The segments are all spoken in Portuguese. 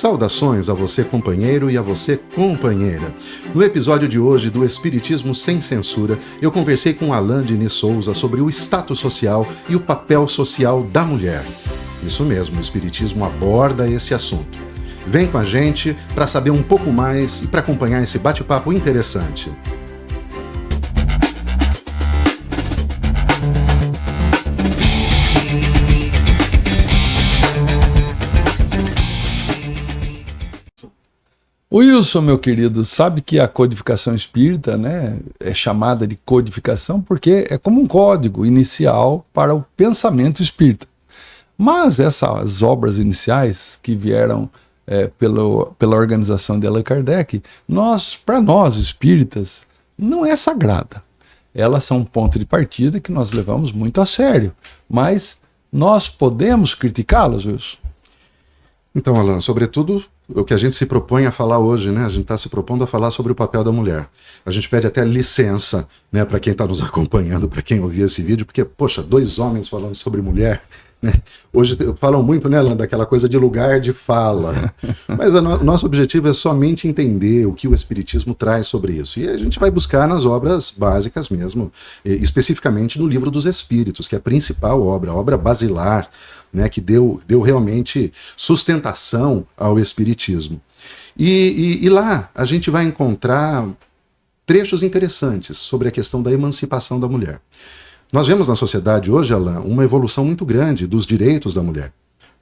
Saudações a você, companheiro, e a você, companheira. No episódio de hoje do Espiritismo Sem Censura, eu conversei com Alain Diniz Souza sobre o status social e o papel social da mulher. Isso mesmo, o Espiritismo aborda esse assunto. Vem com a gente para saber um pouco mais e para acompanhar esse bate-papo interessante. Wilson, meu querido, sabe que a codificação espírita, né, é chamada de codificação porque é como um código inicial para o pensamento espírita. Mas essas obras iniciais que vieram pela organização de Allan Kardec, para nós espíritas, não é sagrada. Elas são um ponto de partida que nós levamos muito a sério. Mas nós podemos criticá-las, Wilson? Então, Alain, sobretudo o que a gente se propõe a falar hoje, né? A gente está se propondo a falar sobre o papel da mulher. A gente pede até licença, né, para quem está nos acompanhando, para quem ouvir esse vídeo, porque, poxa, 2 homens falando sobre mulher, né? Hoje falam muito, né, Alain, daquela coisa de lugar de fala. Mas nosso objetivo é somente entender o que o Espiritismo traz sobre isso. E a gente vai buscar nas obras básicas mesmo, especificamente no Livro dos Espíritos, que é a principal obra, a obra basilar, né, que deu realmente sustentação ao Espiritismo. E lá a gente vai encontrar trechos interessantes sobre a questão da emancipação da mulher. Nós vemos na sociedade hoje, Alain, uma evolução muito grande dos direitos da mulher.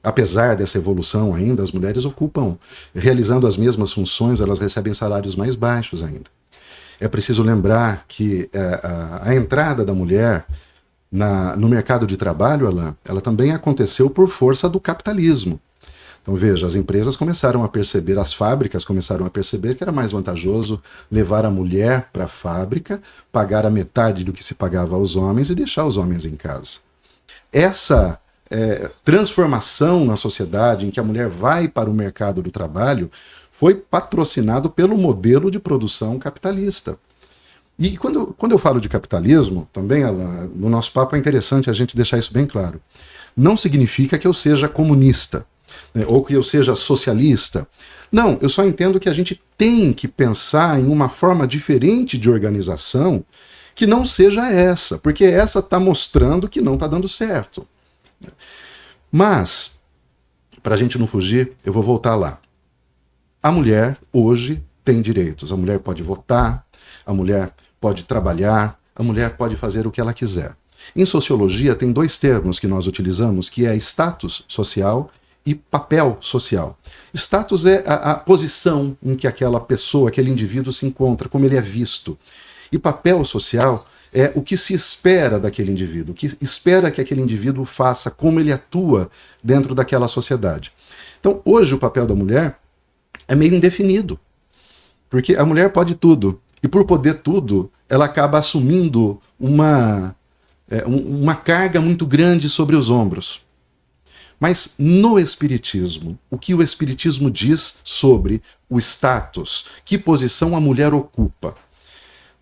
Apesar dessa evolução ainda, as mulheres ocupam, realizando as mesmas funções, elas recebem salários mais baixos ainda. É preciso lembrar que a entrada da mulher no mercado de trabalho, ela também aconteceu por força do capitalismo. Então veja, as empresas começaram a perceber, as fábricas começaram a perceber que era mais vantajoso levar a mulher para a fábrica, pagar a metade do que se pagava aos homens e deixar os homens em casa. Essa transformação na sociedade em que a mulher vai para o mercado do trabalho foi patrocinado pelo modelo de produção capitalista. E quando eu falo de capitalismo, também, Alain, no nosso papo é interessante a gente deixar isso bem claro. Não significa que eu seja comunista, né, ou que eu seja socialista. Não, eu só entendo que a gente tem que pensar em uma forma diferente de organização que não seja essa, porque essa está mostrando que não está dando certo. Mas, para a gente não fugir, eu vou voltar lá. A mulher hoje tem direitos. A mulher pode votar, a mulher pode trabalhar, a mulher pode fazer o que ela quiser. Em sociologia tem 2 termos que nós utilizamos, que é status social e papel social. Status é a posição em que aquela pessoa, aquele indivíduo se encontra, como ele é visto. E papel social é o que se espera daquele indivíduo, o que espera que aquele indivíduo faça, como ele atua dentro daquela sociedade. Então, hoje o papel da mulher é meio indefinido, porque a mulher pode tudo. E por poder tudo, ela acaba assumindo uma carga muito grande sobre os ombros. Mas no Espiritismo, o que o Espiritismo diz sobre o status, que posição a mulher ocupa?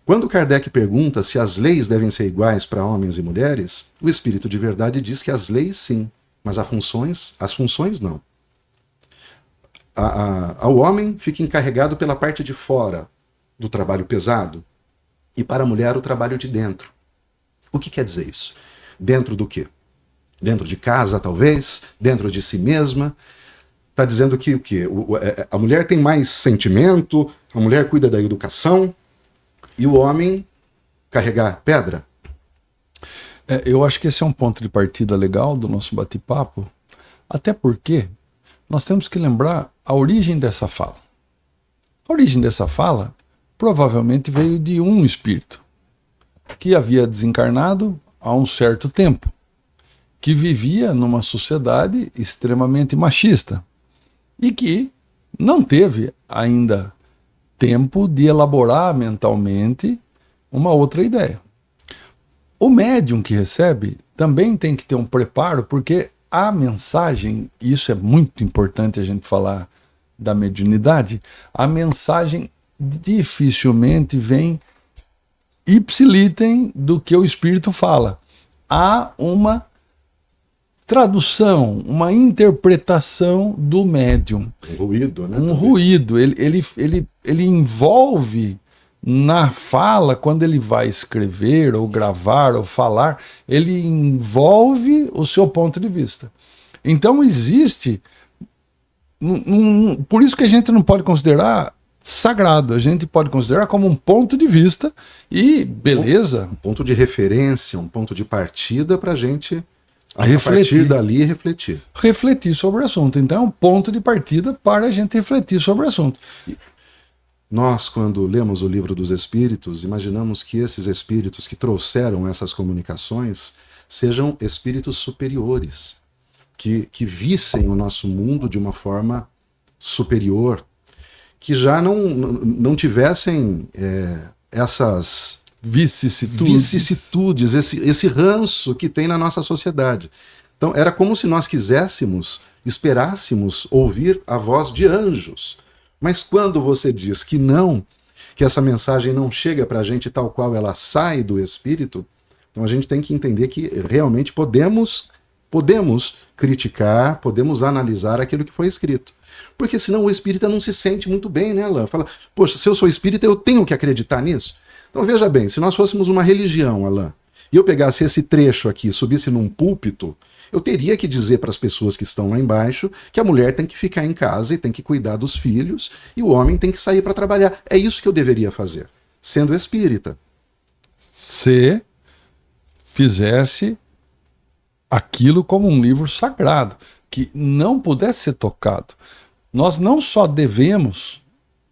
Quando Kardec pergunta se as leis devem ser iguais para homens e mulheres, o Espírito de Verdade diz que as leis sim, mas as funções não. Ao homem fica encarregado pela parte de fora do trabalho pesado, e para a mulher o trabalho de dentro. O que quer dizer isso? Dentro do quê? Dentro de casa, talvez? Dentro de si mesma? Está dizendo que o quê? A mulher tem mais sentimento, a mulher cuida da educação, e o homem carregar pedra? Eu acho que esse é um ponto de partida legal do nosso bate-papo, até porque nós temos que lembrar a origem dessa fala. A origem dessa fala provavelmente veio de um espírito que havia desencarnado há um certo tempo, que vivia numa sociedade extremamente machista e que não teve ainda tempo de elaborar mentalmente uma outra ideia. O médium que recebe também tem que ter um preparo, porque a mensagem, isso é muito importante a gente falar da mediunidade, a mensagem dificilmente vem ipsilitem do que o espírito fala. Há uma tradução, uma interpretação do médium. Um ruído, né? Um ruído. Ele envolve na fala, quando ele vai escrever, ou gravar, ou falar, ele envolve o seu ponto de vista. Então existe... por isso que a gente não pode considerar sagrado, a gente pode considerar como um ponto de vista e beleza. Um ponto de referência, um ponto de partida para a gente, a Refletir. partir dali, refletir. Refletir sobre o assunto. Então é um ponto de partida para a gente refletir sobre o assunto. Nós, quando lemos o Livro dos Espíritos, imaginamos que esses espíritos que trouxeram essas comunicações sejam espíritos superiores, que vissem o nosso mundo de uma forma superior, que já não tivessem essas vicissitudes, esse ranço que tem na nossa sociedade. Então era como se nós esperássemos ouvir a voz de anjos. Mas quando você diz que não, que essa mensagem não chega para a gente tal qual ela sai do espírito, então a gente tem que entender que realmente podemos criticar, podemos analisar aquilo que foi escrito. Porque senão o espírita não se sente muito bem, né, Alain? Fala, poxa, se eu sou espírita, eu tenho que acreditar nisso? Então veja bem, se nós fôssemos uma religião, Alain, e eu pegasse esse trecho aqui e subisse num púlpito, eu teria que dizer para as pessoas que estão lá embaixo que a mulher tem que ficar em casa e tem que cuidar dos filhos e o homem tem que sair para trabalhar. É isso que eu deveria fazer, sendo espírita. Se fizesse aquilo como um livro sagrado, que não pudesse ser tocado. Nós não só devemos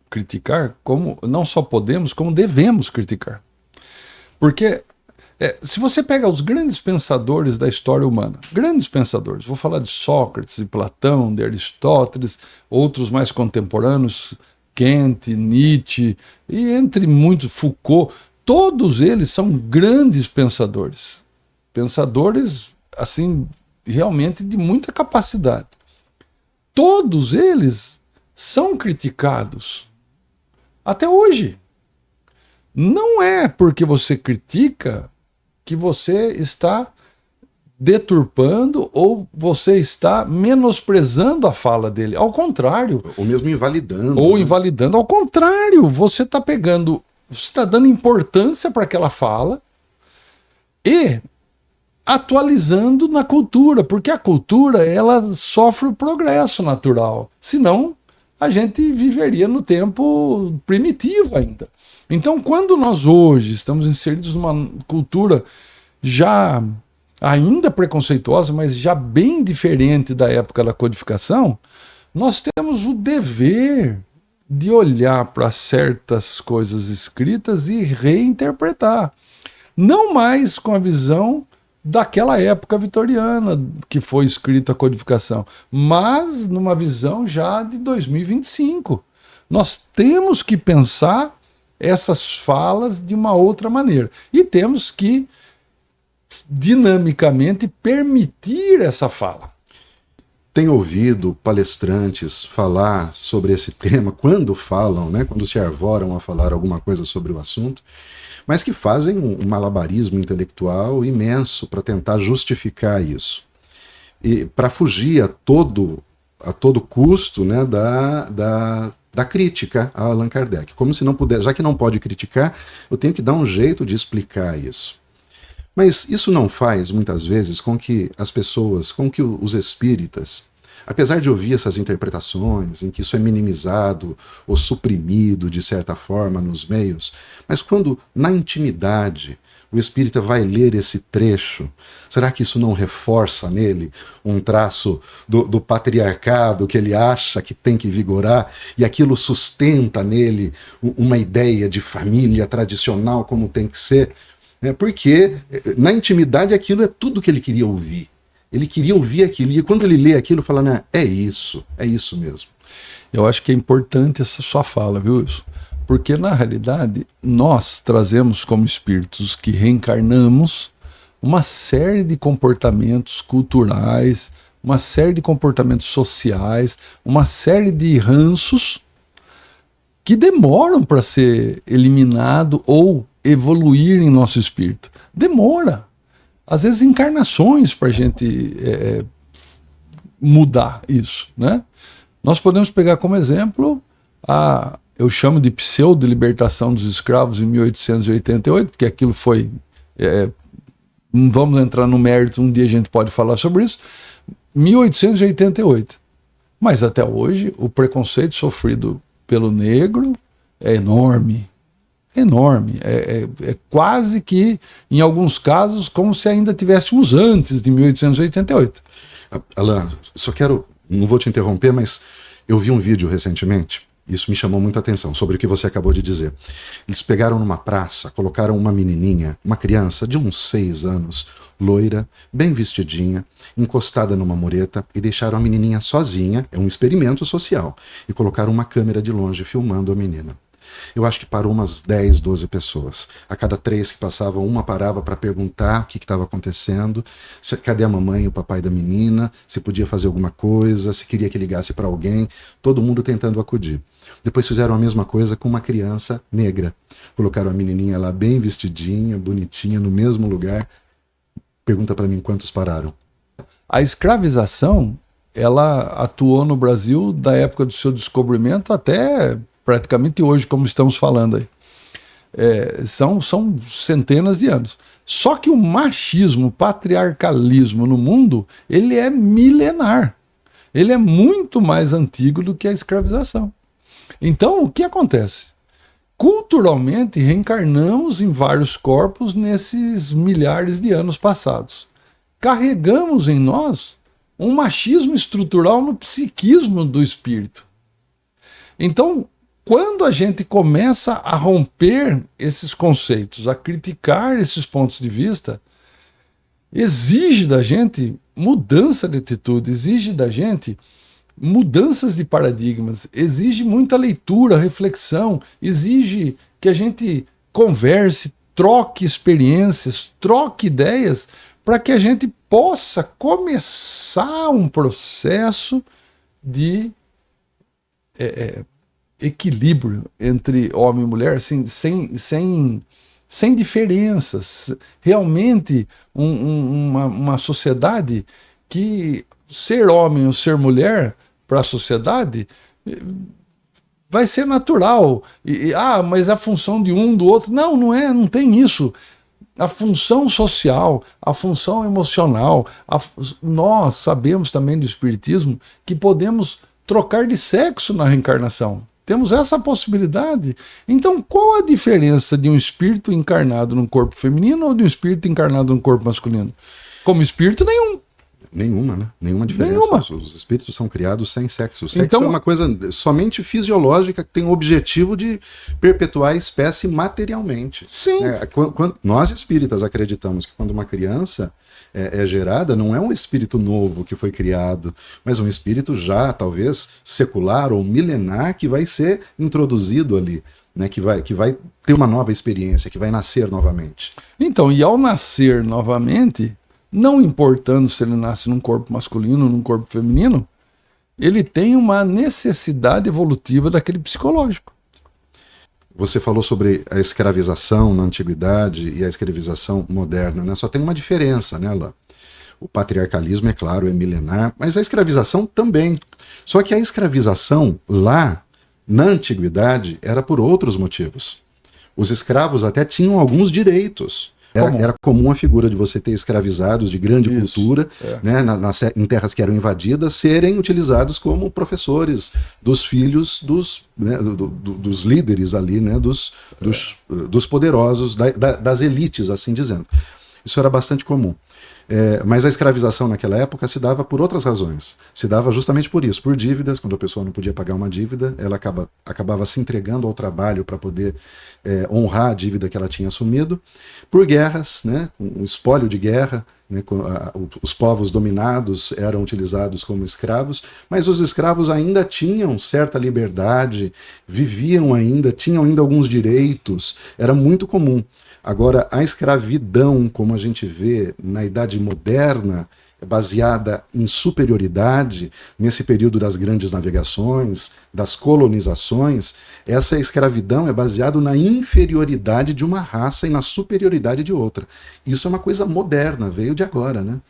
criticar, não só podemos, como devemos criticar. Porque se você pega os grandes pensadores da história humana, grandes pensadores, vou falar de Sócrates, de Platão, de Aristóteles, outros mais contemporâneos, Kant, Nietzsche, e entre muitos, Foucault, todos eles são grandes pensadores. Pensadores, assim, realmente de muita capacidade. Todos eles são criticados até hoje. Não é porque você critica que você está deturpando ou você está menosprezando a fala dele. Ao contrário. Ou mesmo invalidando. Ou invalidando. Ao contrário, você está pegando, você está dando importância para aquela fala e atualizando na cultura, porque a cultura ela sofre o progresso natural. Senão, a gente viveria no tempo primitivo ainda. Então, quando nós hoje estamos inseridos numa cultura já ainda preconceituosa, mas já bem diferente da época da codificação, nós temos o dever de olhar para certas coisas escritas e reinterpretar. Não mais com a visão daquela época vitoriana que foi escrita a codificação, mas numa visão já de 2025. Nós temos que pensar essas falas de uma outra maneira. E temos que, dinamicamente, permitir essa fala. Tenho ouvido palestrantes falar sobre esse tema, quando falam, né, quando se arvoram a falar alguma coisa sobre o assunto, mas que fazem um malabarismo intelectual imenso para tentar justificar isso. E para fugir a todo custo, né, da crítica a Allan Kardec. Como se não puder, já que não pode criticar, eu tenho que dar um jeito de explicar isso. Mas isso não faz, muitas vezes, com que as pessoas, com que os espíritas, apesar de ouvir essas interpretações, em que isso é minimizado ou suprimido, de certa forma, nos meios, mas quando, na intimidade, o espírita vai ler esse trecho, será que isso não reforça nele um traço do patriarcado que ele acha que tem que vigorar e aquilo sustenta nele uma ideia de família tradicional como tem que ser? Porque na intimidade aquilo é tudo que ele queria ouvir. Ele queria ouvir aquilo e quando ele lê aquilo, fala, né, é isso mesmo. Eu acho que é importante essa sua fala, viu, Wilson? Porque, na realidade, nós trazemos como espíritos que reencarnamos uma série de comportamentos culturais, uma série de comportamentos sociais, uma série de ranços que demoram para ser eliminado ou evoluir em nosso espírito. Demora. às vezes, encarnações para a gente mudar isso, né? Nós podemos pegar como exemplo eu chamo de pseudo-libertação dos escravos em 1888, porque aquilo foi... não vamos entrar no mérito, um dia a gente pode falar sobre isso. 1888. Mas até hoje, o preconceito sofrido pelo negro é enorme. Enorme. É quase que, em alguns casos, como se ainda tivéssemos antes de 1888. Alan, não vou te interromper, mas eu vi um vídeo recentemente, isso me chamou muita atenção, sobre o que você acabou de dizer. Eles pegaram numa praça, colocaram uma menininha, uma criança de uns 6 anos, loira, bem vestidinha, encostada numa mureta, e deixaram a menininha sozinha, é um experimento social, e colocaram uma câmera de longe filmando a menina. Eu acho que parou umas 10, 12 pessoas. A cada 3 que passavam, uma parava para perguntar o que estava acontecendo, cadê a mamãe e o papai da menina, se podia fazer alguma coisa, se queria que ligasse para alguém, todo mundo tentando acudir. Depois fizeram a mesma coisa com uma criança negra. Colocaram a menininha lá bem vestidinha, bonitinha, no mesmo lugar. Pergunta para mim quantos pararam. A escravização, ela atuou no Brasil da época do seu descobrimento até praticamente hoje, como estamos falando aí. São centenas de anos. Só que o machismo, o patriarcalismo no mundo, ele é milenar. Ele é muito mais antigo do que a escravização. Então, o que acontece? Culturalmente, reencarnamos em vários corpos nesses milhares de anos passados. Carregamos em nós um machismo estrutural no psiquismo do espírito. Então, quando a gente começa a romper esses conceitos, a criticar esses pontos de vista, exige da gente mudança de atitude, exige da gente mudanças de paradigmas, exige muita leitura, reflexão, exige que a gente converse, troque experiências, troque ideias, para que a gente possa começar um processo de equilíbrio entre homem e mulher, assim, sem diferenças. Realmente uma sociedade que ser homem ou ser mulher para a sociedade vai ser natural. Mas a função de um do outro. Não, não tem isso. A função social, a função emocional, nós sabemos também do espiritismo que podemos trocar de sexo na reencarnação. Temos essa possibilidade. Então, qual a diferença de um espírito encarnado num corpo feminino ou de um espírito encarnado num corpo masculino? Como espírito, nenhum. Nenhuma, né? Nenhuma diferença. Nenhuma. Os espíritos são criados sem sexo. O sexo Então, é uma coisa somente fisiológica que tem o objetivo de perpetuar a espécie materialmente. Sim. Nós espíritas acreditamos que quando uma criança é gerada, não é um espírito novo que foi criado, mas um espírito já, talvez, secular ou milenar que vai ser introduzido ali, né? Que vai ter uma nova experiência, que vai nascer novamente. Então, e ao nascer novamente, não importando se ele nasce num corpo masculino ou num corpo feminino, ele tem uma necessidade evolutiva daquele psicológico. Você falou sobre a escravização na antiguidade e a escravização moderna, né? Só tem uma diferença, né, Lá? O patriarcalismo, é claro, é milenar, mas a escravização também. Só que a escravização lá, na antiguidade, era por outros motivos. Os escravos até tinham alguns direitos. Era comum a figura de você ter escravizados de grande cultura, né, em terras que eram invadidas, serem utilizados como professores dos filhos dos líderes ali, né, dos poderosos, das elites, assim dizendo. Isso era bastante comum. Mas a escravização naquela época se dava por outras razões. Se dava justamente por isso, por dívidas. Quando a pessoa não podia pagar uma dívida, ela acabava se entregando ao trabalho para poder honrar a dívida que ela tinha assumido. Por guerras, né, o espólio de guerra, né, os povos dominados eram utilizados como escravos, mas os escravos ainda tinham certa liberdade, tinham ainda alguns direitos, era muito comum. Agora, a escravidão, como a gente vê na Idade Moderna, baseada em superioridade, nesse período das grandes navegações, das colonizações, essa escravidão é baseada na inferioridade de uma raça e na superioridade de outra. Isso é uma coisa moderna, veio de agora, né?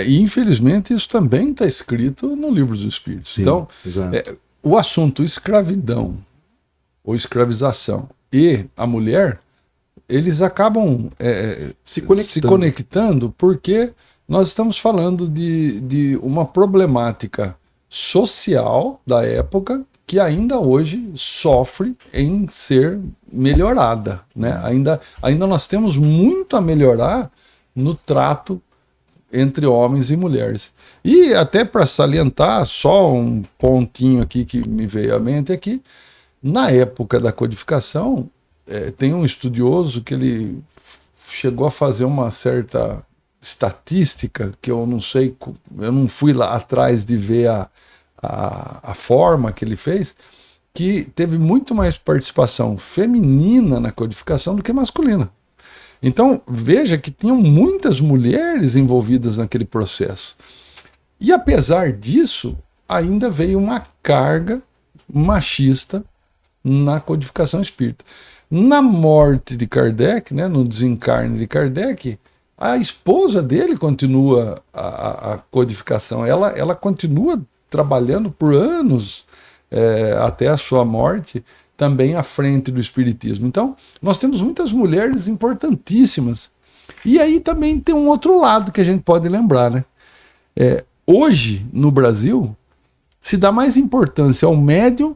E infelizmente isso também está escrito no Livro dos Espíritos. Sim, então, exato. O assunto escravidão ou escravização e a mulher, eles acabam se conectando porque nós estamos falando de uma problemática social da época que ainda hoje sofre em ser melhorada, né? Ainda nós temos muito a melhorar no trato entre homens e mulheres. E até para salientar, só um pontinho aqui que me veio à mente é que na época da codificação, tem um estudioso que ele chegou a fazer uma certa estatística, que eu não sei, eu não fui lá atrás de ver a forma que ele fez, que teve muito mais participação feminina na codificação do que masculina. Então, veja que tinham muitas mulheres envolvidas naquele processo. E apesar disso, ainda veio uma carga machista na codificação espírita. Na morte de Kardec, né, no desencarne de Kardec, a esposa dele continua a codificação. Ela continua trabalhando por anos até a sua morte, também à frente do espiritismo. Então, nós temos muitas mulheres importantíssimas. E aí também tem um outro lado que a gente pode lembrar, né? Hoje, no Brasil, se dá mais importância ao médium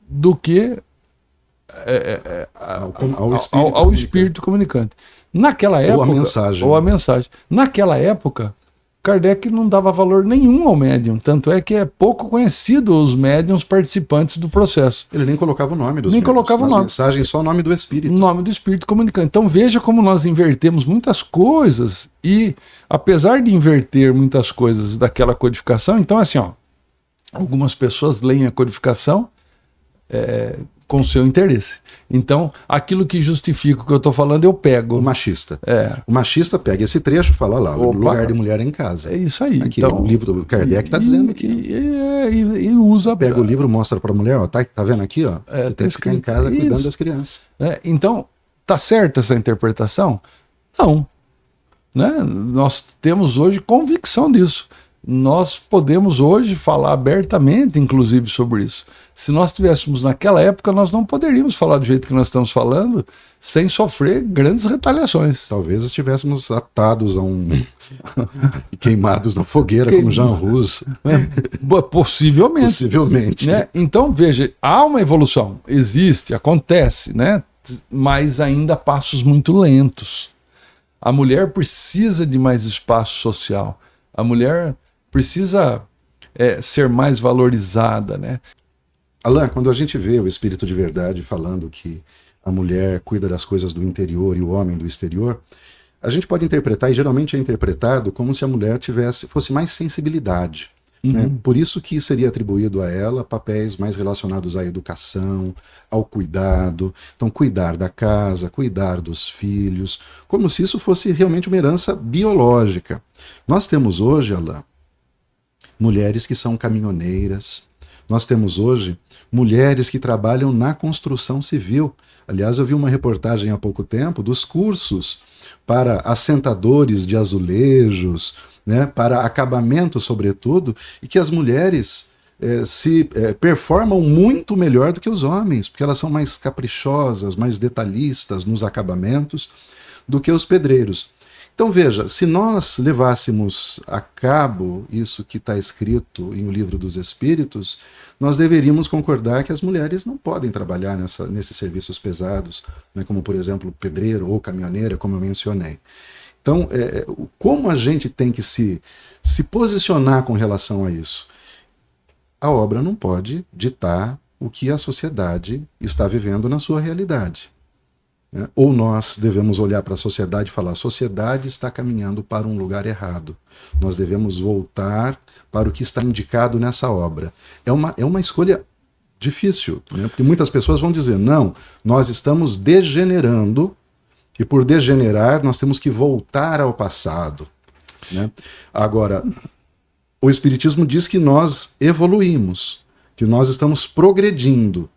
do que ao espírito comunicante. Naquela época, ou a mensagem. Naquela época, Kardec não dava valor nenhum ao médium, tanto é que é pouco conhecido os médiums participantes do processo. Ele nem colocava o nome dos nem médiums. Colocava o nome. Mensagens, só o nome do espírito. O nome do espírito comunicante. Então veja como nós invertemos muitas coisas e, apesar de inverter muitas coisas daquela codificação, então assim, algumas pessoas leem a codificação com seu interesse. Então, aquilo que justifica o que eu estou falando, eu pego. O machista. O machista pega esse trecho e fala, lá, o lugar de mulher é em casa. É isso aí. Aqui, então, o livro do Kardec está dizendo aqui. E usa... Pega o livro, mostra para a mulher, tá vendo aqui? Você tem que ficar em casa cuidando das crianças. Então, tá certa essa interpretação? Não. Né? Nós temos hoje convicção disso. Nós podemos hoje falar abertamente, inclusive, sobre isso. Se nós estivéssemos naquela época, nós não poderíamos falar do jeito que nós estamos falando sem sofrer grandes retaliações. Talvez estivéssemos atados queimados na fogueira, como Jean Rus. Possivelmente. Possivelmente. Né? Então, veja, há uma evolução, existe, acontece, né? Mas ainda passos muito lentos. A mulher precisa de mais espaço social. A mulher precisa ser mais valorizada, né? Alain, quando a gente vê o espírito de verdade falando que a mulher cuida das coisas do interior e o homem do exterior, a gente pode interpretar, e geralmente é interpretado, como se a mulher fosse mais sensibilidade. Né? Por isso que seria atribuído a ela papéis mais relacionados à educação, ao cuidado. Então, cuidar da casa, cuidar dos filhos, como se isso fosse realmente uma herança biológica. Nós temos hoje, Alain, mulheres que são caminhoneiras. Nós temos hoje mulheres que trabalham na construção civil. Aliás, eu vi uma reportagem há pouco tempo dos cursos para assentadores de azulejos, né, para acabamento, sobretudo, e que as mulheres performam muito melhor do que os homens, porque elas são mais caprichosas, mais detalhistas nos acabamentos do que os pedreiros. Então veja, se nós levássemos a cabo isso que está escrito em O Livro dos Espíritos, nós deveríamos concordar que as mulheres não podem trabalhar nesses serviços pesados, né, como por exemplo pedreiro ou caminhoneira, como eu mencionei. Então, como a gente tem que se posicionar com relação a isso? A obra não pode ditar o que a sociedade está vivendo na sua realidade. Né? Ou nós devemos olhar para a sociedade e falar, a sociedade está caminhando para um lugar errado. Nós devemos voltar para o que está indicado nessa obra. É uma escolha difícil, né? Porque muitas pessoas vão dizer, não, nós estamos degenerando, e por degenerar nós temos que voltar ao passado. Né? Agora, o Espiritismo diz que nós evoluímos, que nós estamos progredindo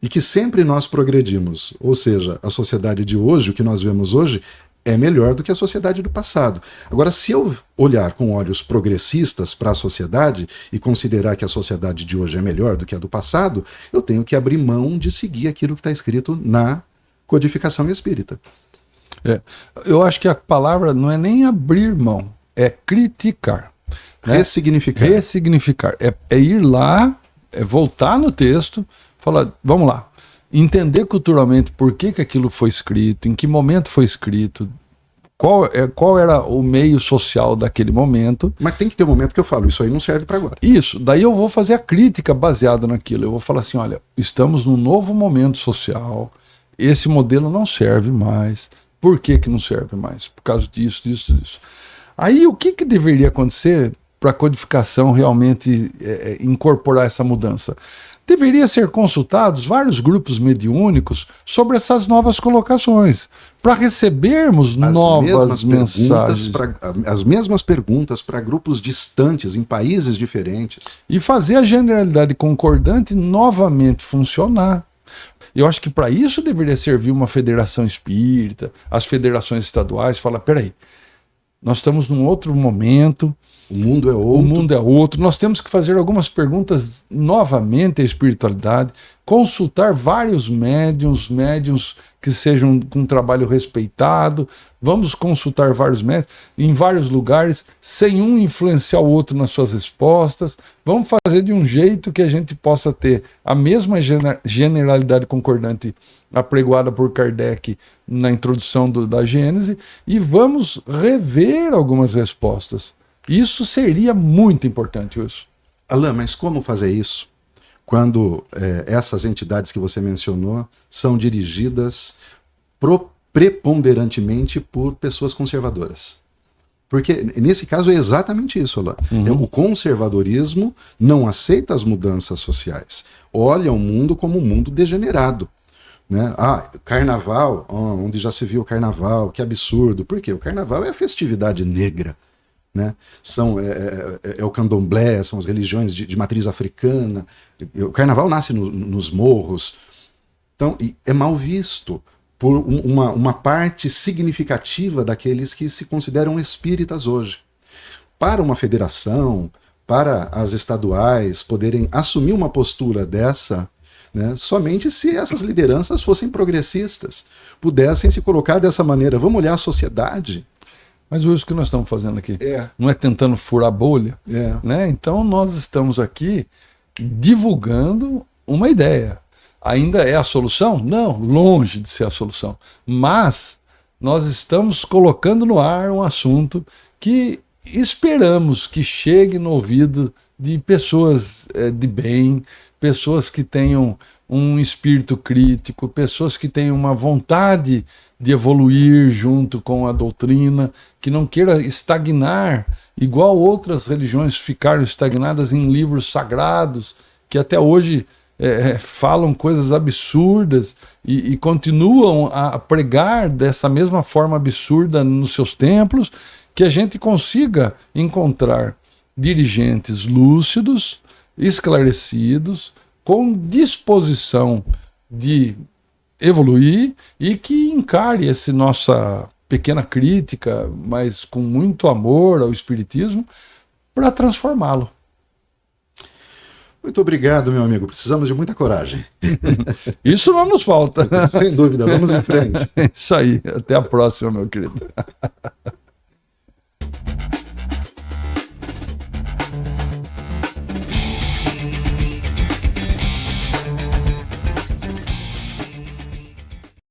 e que sempre nós progredimos. Ou seja, a sociedade de hoje, o que nós vemos hoje, é melhor do que a sociedade do passado. Agora, se eu olhar com olhos progressistas para a sociedade e considerar que a sociedade de hoje é melhor do que a do passado, eu tenho que abrir mão de seguir aquilo que está escrito na codificação espírita. Eu acho que a palavra não é nem abrir mão, é criticar. Né? Ressignificar. Ressignificar. É ir lá, é voltar no texto, falar, vamos lá, entender culturalmente por que aquilo foi escrito, em que momento foi escrito, qual era o meio social daquele momento. Mas tem que ter um momento que eu falo, isso aí não serve para agora. Isso, daí eu vou fazer a crítica baseada naquilo. Eu vou falar assim, olha, estamos num novo momento social, esse modelo não serve mais. Por que não serve mais? Por causa disso. Aí o que deveria acontecer para a codificação realmente incorporar essa mudança? Deveria ser consultados vários grupos mediúnicos sobre essas novas colocações, para recebermos novas mensagens. As mesmas perguntas para grupos distantes, em países diferentes. E fazer a generalidade concordante novamente funcionar. Eu acho que para isso deveria servir uma federação espírita, as federações estaduais, falar, peraí, nós estamos num outro momento, o mundo é outro, nós temos que fazer algumas perguntas novamente à espiritualidade, consultar vários médiuns que sejam com um trabalho respeitado, vamos consultar vários médiuns em vários lugares, sem um influenciar o outro nas suas respostas, vamos fazer de um jeito que a gente possa ter a mesma generalidade concordante apregoada por Kardec na introdução da Gênese, e vamos rever algumas respostas. Isso seria muito importante, Wilson. Alain, mas como fazer isso quando essas entidades que você mencionou são dirigidas preponderantemente por pessoas conservadoras? Porque nesse caso é exatamente isso, Alain. O conservadorismo não aceita as mudanças sociais. Olha o mundo como um mundo degenerado. Né? Carnaval, onde já se viu o carnaval, que absurdo. Por quê? O carnaval é a festividade negra. Né? É o candomblé, são as religiões de matriz africana. O carnaval nasce nos morros. Então, é mal visto por uma parte significativa daqueles que se consideram espíritas hoje. Para uma federação, para as estaduais poderem assumir uma postura dessa, né, somente se essas lideranças fossem progressistas, pudessem se colocar dessa maneira. Vamos olhar a sociedade. Mas isso que nós estamos fazendo aqui não é tentando furar a bolha, né? Então nós estamos aqui divulgando uma ideia. Ainda é a solução? Não, longe de ser a solução. Mas nós estamos colocando no ar um assunto que esperamos que chegue no ouvido de pessoas de bem, pessoas que tenham um espírito crítico, pessoas que tenham uma vontade de evoluir junto com a doutrina, que não queira estagnar, igual outras religiões ficaram estagnadas em livros sagrados, que até hoje falam coisas absurdas e continuam a pregar dessa mesma forma absurda nos seus templos, que a gente consiga encontrar dirigentes lúcidos, esclarecidos, com disposição de evoluir e que encare essa nossa pequena crítica, mas com muito amor ao espiritismo, para transformá-lo. Muito obrigado, meu amigo. Precisamos de muita coragem. Isso não nos falta. Sem dúvida. Vamos em frente. Isso aí. Até a próxima, meu querido.